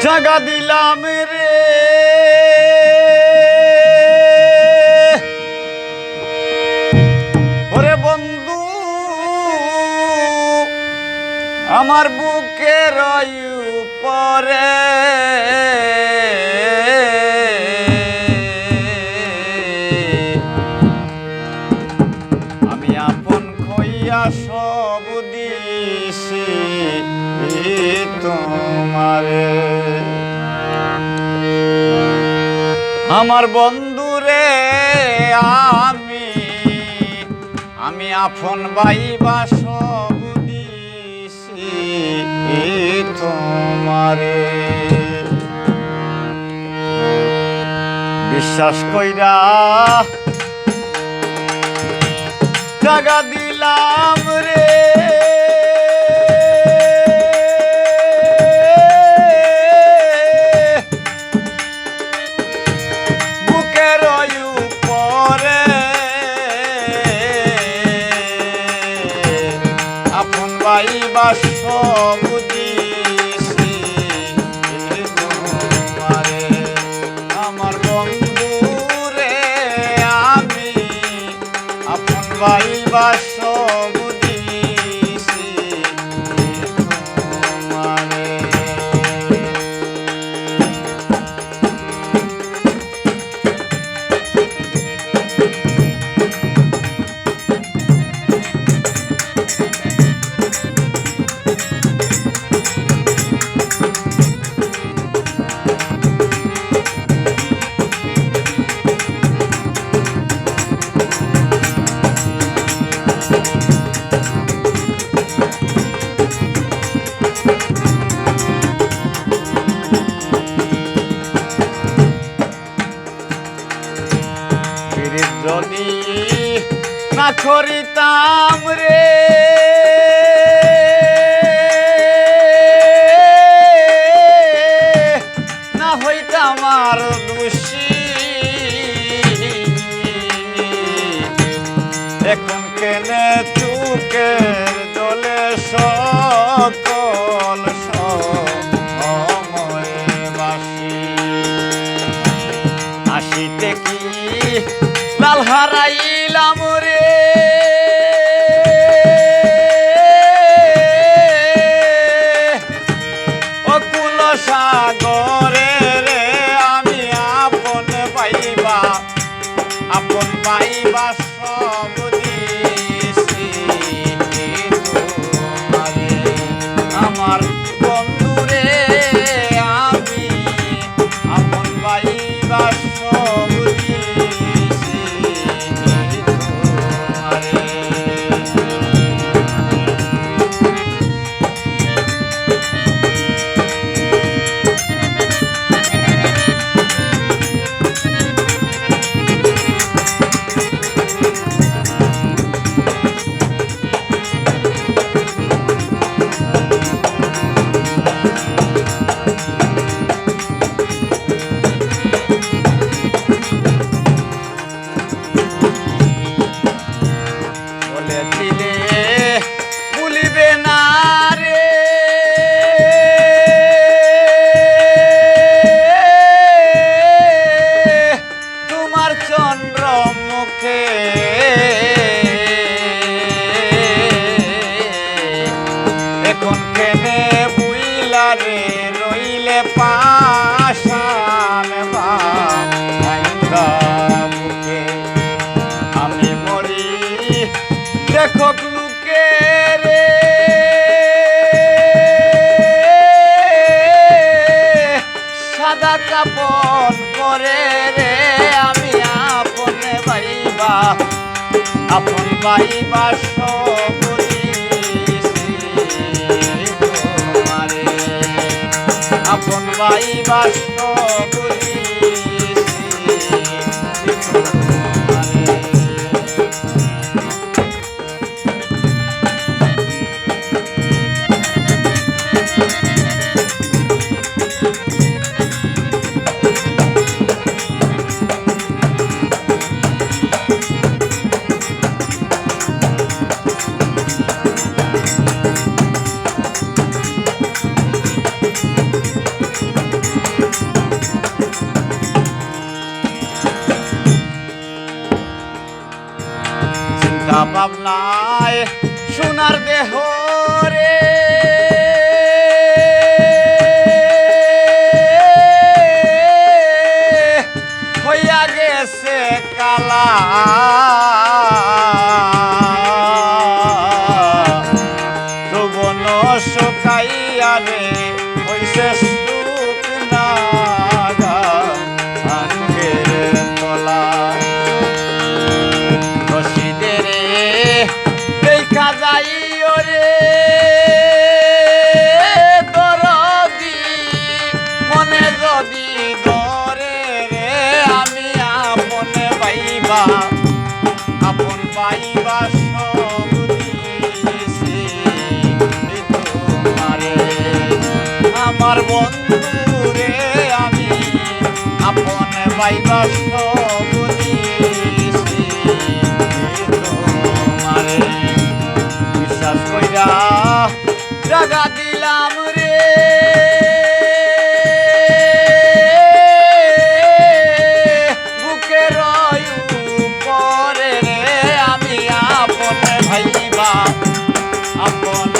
জাগা দিলাম রে ওরে বন্ধু আমার বুকের উপরে আমি আপন খইয়া সব দিছি তোমারে আমার বন্ধুরে আমি আপন বাইবা সব দিছি তোমারে বিশ্বাস কইরা জাগা দিলাম রে বুকের উপরে আপন বাইবা সব দিছি তোমারে আমার বন্ধু রে আমি আপন বাইবা সব দিছি তোমারে যদি না করিতাম রে না হইতাম আর দোষী এখন কেনে চুকের দলে সকল সময়ে বাসি আসিতে কি লাল হারাইলাম রে অকুল সাগরে রে আমি আপন পাইবা সব দিছি তোমারে আমার বন্ধু রে আমি আপন পাইবা সব দিছি তোমারে দিলে ভুলিবে না রে তোমার চন্দ্র মুখে এখন কেনে বুইলা রে রইলে পাশান বুকে আমি মরি দেখো লুকে রে সাদা কাপড় পরে রে আমি আপন বাইবা সব দিছি তোমারে আপন বাইবা সব দিছি তোমারে দেহ রে হইয়া গেছে কালা যৌবন শুকাইয়া রে হইছে শুকনা আঙ্গের তলা রশিদে রে দেখা যাইও রে দরদি মনে যদি ধরে রে আমি আপনে পাইবা সব দিয়েছি তোমারে আমার বন্ধু রে আমি আপনে পাইবা সব দিয়েছি তোমারে বিশ্বাস কইরা জাগা দিলাম রে বুকের উপরে রে আমি আপনে ভাইবা আপন